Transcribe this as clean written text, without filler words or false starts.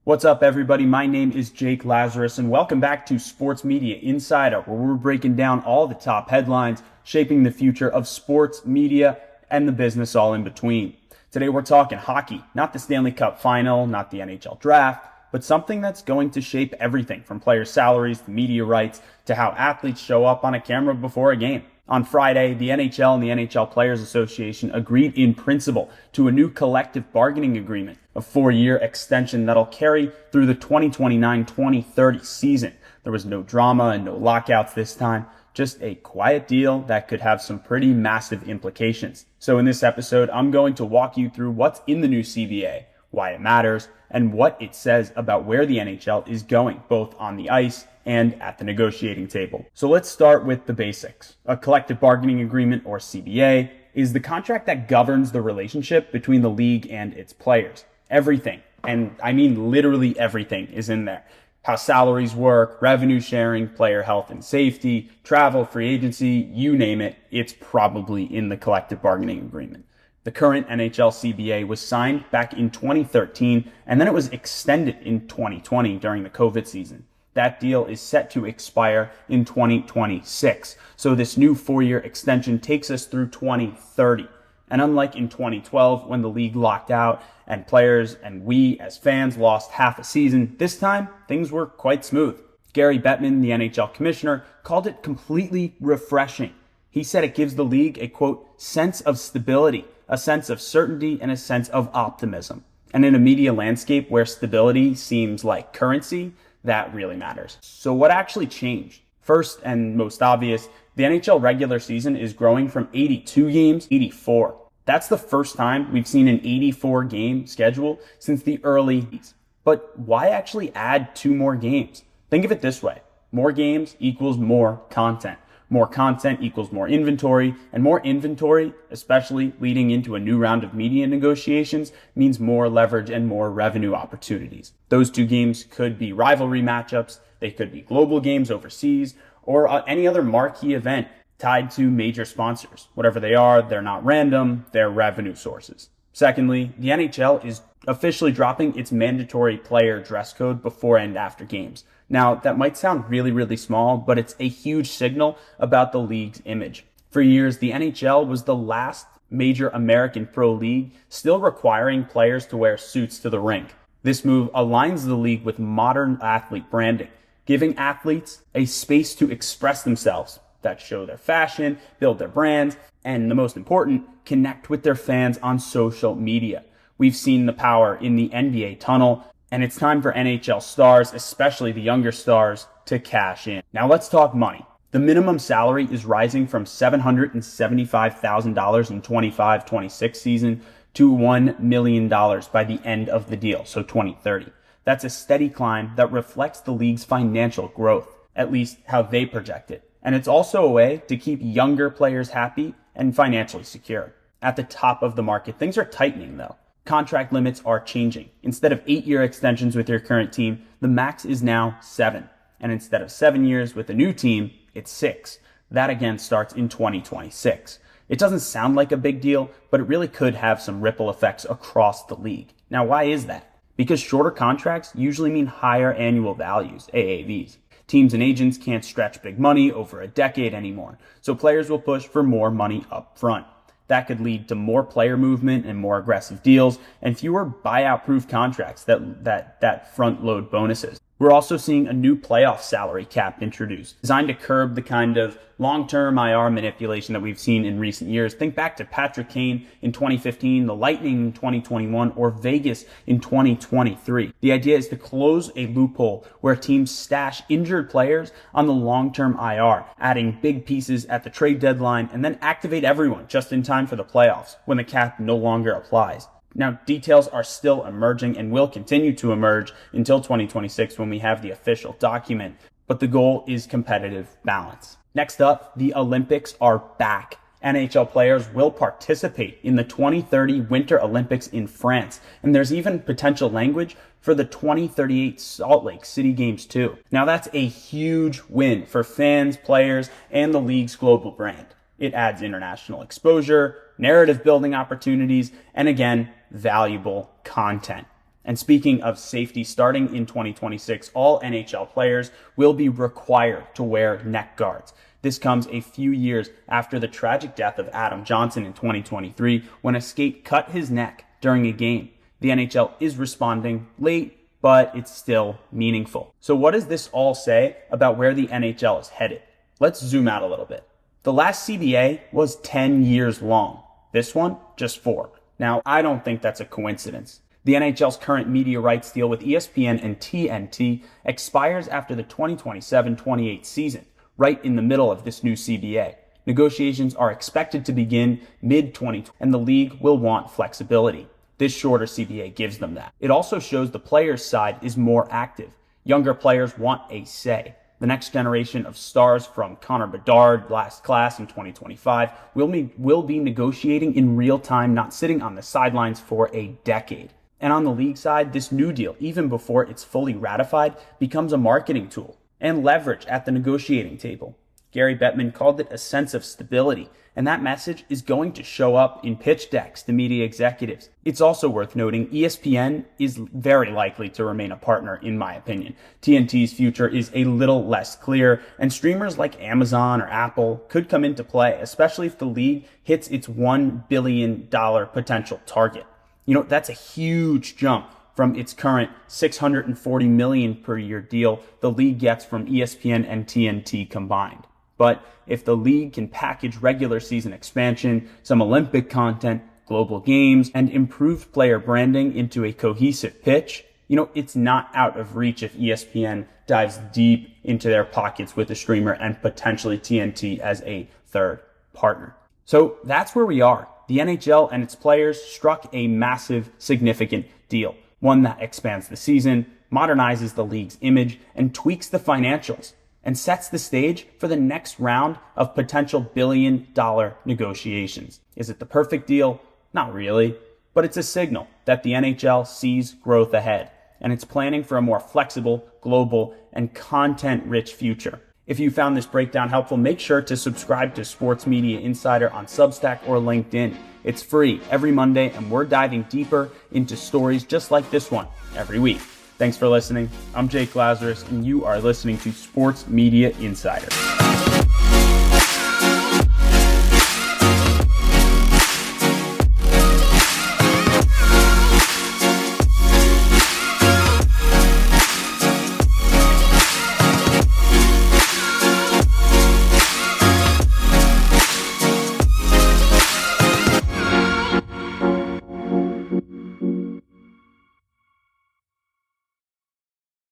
What's up, everybody? My name is Jake Lazarus, and welcome back to Sports Media Insider, where we're breaking down all the top headlines shaping the future of sports, media, and the business all in between. Today, we're talking hockey, not the Stanley Cup final, not the NHL draft, but something that's going to shape everything from player salaries to media rights to how athletes show up on a camera before a game. On Friday, the NHL and the NHL Players Association agreed in principle to a new collective bargaining agreement, a 4-year extension that'll carry through the 2029-2030 season. There was no drama and no lockouts this time, just a quiet deal that could have some pretty massive implications. So in this episode, I'm going to walk you through what's in the new CBA, why it matters, and what it says about where the NHL is going, both on the ice and at the negotiating table. So let's start with the basics. A collective bargaining agreement, or CBA, is the contract that governs the relationship between the league and its players. Everything, and I mean literally everything, is in there. How salaries work, revenue sharing, player health and safety, travel, free agency, you name it, it's probably in the collective bargaining agreement. The current NHL CBA was signed back in 2013, and then it was extended in 2020 during the COVID season. That deal is set to expire in 2026. So this new 4-year extension takes us through 2030. And unlike in 2012, when the league locked out and players and we as fans lost half a season, this time things were quite smooth. Gary Bettman, the NHL commissioner, called it completely refreshing. He said it gives the league a, quote, sense of stability, a sense of certainty, and a sense of optimism. And in a media landscape where stability seems like currency, that really matters. So what actually changed? First and most obvious, the NHL regular season is growing from 82 games to 84. That's the first time we've seen an 84 game schedule since the early 80s. But why actually add 2 more games? Think of it this way. More games equals more content. More content equals more inventory, and more inventory, especially leading into a new round of media negotiations, means more leverage and more revenue opportunities. Those 2 games could be rivalry matchups, they could be global games overseas, or any other marquee event tied to major sponsors. Whatever they are, they're not random, they're revenue sources. Secondly, the NHL is officially dropping its mandatory player dress code before and after games. Now, that might sound really small, but it's a huge signal about the league's image. For years, the NHL was the last major American pro league still requiring players to wear suits to the rink. This move aligns the league with modern athlete branding, giving athletes a space to express themselves, that show their fashion, build their brands, and the most important, connect with their fans on social media. We've seen the power in the NBA tunnel, and it's time for NHL stars, especially the younger stars, to cash in. Now let's talk money. The minimum salary is rising from $775,000 in 25-26 season to $1 million by the end of the deal, so 2030. That's a steady climb that reflects the league's financial growth, at least how they project it. And it's also a way to keep younger players happy and financially secure. At the top of the market, things are tightening though. Contract limits are changing. Instead of 8-year extensions with your current team, the max is now 7. And instead of 7 years with a new team, it's 6. That again starts in 2026. It doesn't sound like a big deal, but it really could have some ripple effects across the league. Now, why is that? Because shorter contracts usually mean higher annual values, AAVs. Teams and agents can't stretch big money over a decade anymore, so players will push for more money up front. That could lead to more player movement and more aggressive deals and fewer buyout-proof contracts that front-load bonuses. We're also seeing a new playoff salary cap introduced, designed to curb the kind of long-term IR manipulation that we've seen in recent years. Think back to Patrick Kane in 2015, the Lightning in 2021, or Vegas in 2023. The idea is to close a loophole where teams stash injured players on the long-term IR, adding big pieces at the trade deadline, and then activate everyone just in time for the playoffs, when the cap no longer applies. Now, details are still emerging and will continue to emerge until 2026 when we have the official document, but the goal is competitive balance. Next up, the Olympics are back. NHL players will participate in the 2030 Winter Olympics in France, and there's even potential language for the 2038 Salt Lake City Games too. Now, that's a huge win for fans, players, and the league's global brand. It adds international exposure, narrative building opportunities, and again, valuable content. And speaking of safety, starting in 2026, all NHL players will be required to wear neck guards. This comes a few years after the tragic death of Adam Johnson in 2023 when a skate cut his neck during a game. The NHL is responding late, but it's still meaningful. So what does this all say about where the NHL is headed? Let's zoom out a little bit. The last CBA was 10 years long. This one, just 4. Now, I don't think that's a coincidence. The NHL's current media rights deal with ESPN and TNT expires after the 2027-28 season, right in the middle of this new CBA. Negotiations are expected to begin mid-2020, and the league will want flexibility. This shorter CBA gives them that. It also shows the players' side is more active. Younger players want a say. The next generation of stars from Connor Bedard, last class in 2025, will be negotiating in real time, not sitting on the sidelines for a decade. And on the league side, this new deal, even before it's fully ratified, becomes a marketing tool and leverage at the negotiating table. Gary Bettman called it a sense of stability, and that message is going to show up in pitch decks to media executives. It's also worth noting ESPN is very likely to remain a partner, in my opinion. TNT's future is a little less clear, and streamers like Amazon or Apple could come into play, especially if the league hits its $1 billion potential target. That's a huge jump from its current $640 million per year deal the league gets from ESPN and TNT combined. But if the league can package regular season expansion, some Olympic content, global games, and improved player branding into a cohesive pitch, it's not out of reach if ESPN dives deep into their pockets with a streamer and potentially TNT as a third partner. So that's where we are. The NHL and its players struck a massive, significant deal. One that expands the season, modernizes the league's image, and tweaks the financials, and sets the stage for the next round of potential billion-dollar negotiations. Is it the perfect deal? Not really, but it's a signal that the NHL sees growth ahead, and it's planning for a more flexible, global, and content-rich future. If you found this breakdown helpful, make sure to subscribe to Sports Media Insider on Substack or LinkedIn. It's free every Monday, and we're diving deeper into stories just like this one every week. Thanks for listening. I'm Jake Lazarus, and you are listening to Sports Media Insider.